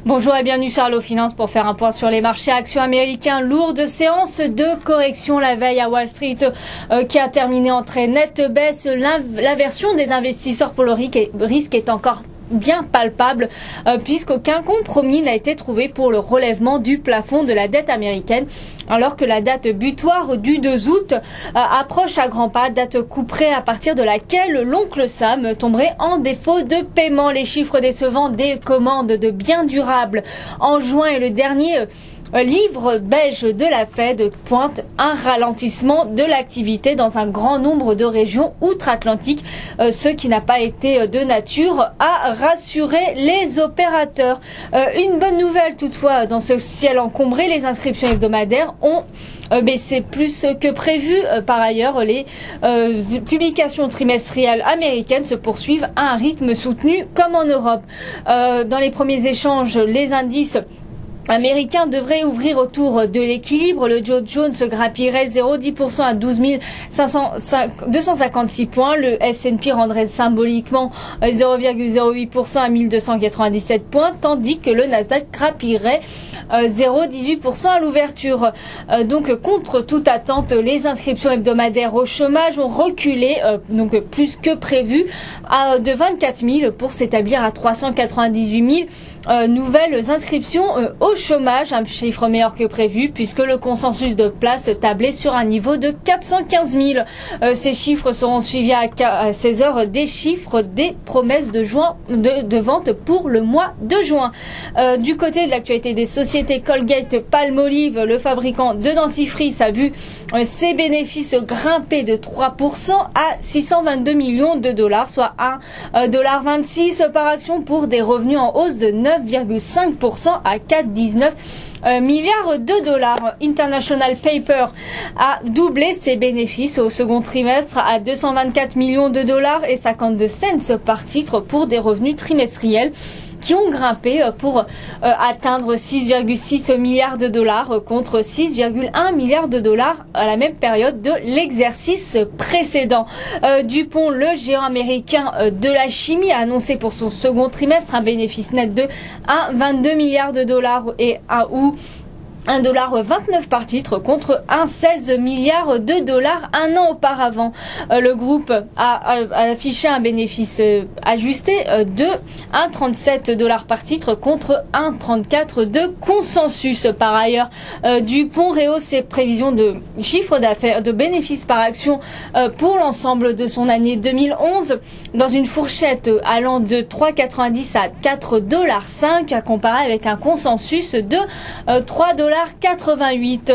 Bonjour et bienvenue sur Allo Finance pour faire un point sur les marchés actions américains. Lourde séance de correction la veille à Wall Street qui a terminé en très nette baisse. L'aversion des investisseurs pour le risque est encore bien palpable puisqu'aucun compromis n'a été trouvé pour le relèvement du plafond de la dette américaine alors que la date butoir du 2 août approche à grands pas, date couperée à partir de laquelle l'oncle Sam tomberait en défaut de paiement. Les chiffres décevants des commandes de biens durables en juin et le dernier livre beige de la Fed pointe un ralentissement de l'activité dans un grand nombre de régions outre-Atlantique, ce qui n'a pas été de nature à rassurer les opérateurs. Une bonne nouvelle toutefois dans ce ciel encombré, les inscriptions hebdomadaires ont baissé plus que prévu. Par ailleurs, les publications trimestrielles américaines se poursuivent à un rythme soutenu comme en Europe. Dans les premiers échanges, les indices américain devrait ouvrir autour de l'équilibre. Le Dow Jones se grappillerait 0,10% à 12 256 points. Le S&P rendrait symboliquement 0,08% à 1297 points, tandis que le Nasdaq grappillerait 0,18% à l'ouverture. Donc contre toute attente, les inscriptions hebdomadaires au chômage ont reculé donc plus que prévu de 24 000 pour s'établir à 398 000 nouvelles inscriptions au chômage, un chiffre meilleur que prévu puisque le consensus de place tablait sur un niveau de 415 000. Ces chiffres seront suivis à 16 heures des chiffres des promesses de vente pour le mois de juin. Du côté de l'actualité des sociétés, Colgate-Palmolive, le fabricant de dentifrice, a vu ses bénéfices grimper de 3% à 622 millions de dollars, soit 1,26$ par action pour des revenus en hausse de 9,5% à 4,19 milliards de dollars. International Paper a doublé ses bénéfices au second trimestre à 224 millions de dollars et 52 cents par titre pour des revenus trimestriels qui ont grimpé pour atteindre 6,6 milliards de dollars contre 6,1 milliards de dollars à la même période de l'exercice précédent. DuPont, le géant américain de la chimie, a annoncé pour son second trimestre un bénéfice net de 1,22 milliards de dollars et $1,29 par titre contre 1,16 milliards de dollars un an auparavant. Le groupe a affiché un bénéfice ajusté de 1,37$ par titre contre 1,34$ de consensus. Par ailleurs, DuPont rehausse ses prévisions de chiffre d'affaires, de bénéfices par action pour l'ensemble de son année 2011 dans une fourchette allant de 3,90 à 4,05$ à comparer avec un consensus de 3,88$.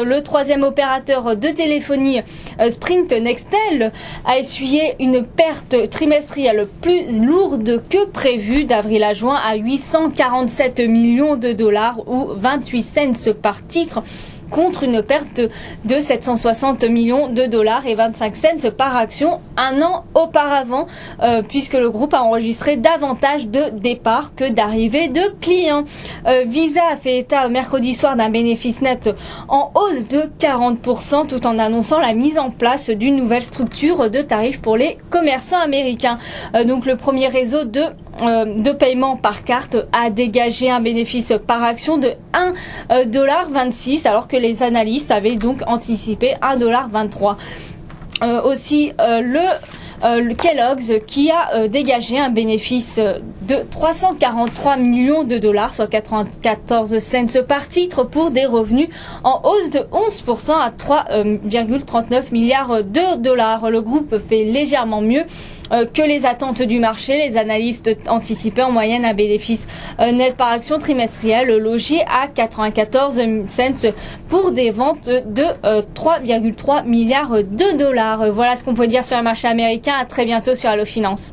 Le troisième opérateur de téléphonie, Sprint Nextel, a essuyé une perte trimestrielle plus lourde que prévue d'avril à juin à 847 millions de dollars ou 28 cents par titre, contre une perte de 760 millions de dollars et 25 cents par action un an auparavant, puisque le groupe a enregistré davantage de départs que d'arrivées de clients. Visa a fait état mercredi soir d'un bénéfice net en hausse de 40% tout en annonçant la mise en place d'une nouvelle structure de tarifs pour les commerçants américains. Donc le premier réseau de paiement par carte a dégagé un bénéfice par action de 1,26$ alors que les analystes avaient donc anticipé 1,23$. Aussi le Kellogg's qui a dégagé un bénéfice de 343 millions de dollars, soit 94 cents par titre pour des revenus en hausse de 11% à 3,39 milliards de dollars. Le groupe fait légèrement mieux que les attentes du marché. Les analystes anticipaient en moyenne un bénéfice net par action trimestriel logé à 94 cents pour des ventes de 3,3 milliards de dollars. Voilà ce qu'on peut dire sur le marché américain. À très bientôt sur Allo Finance.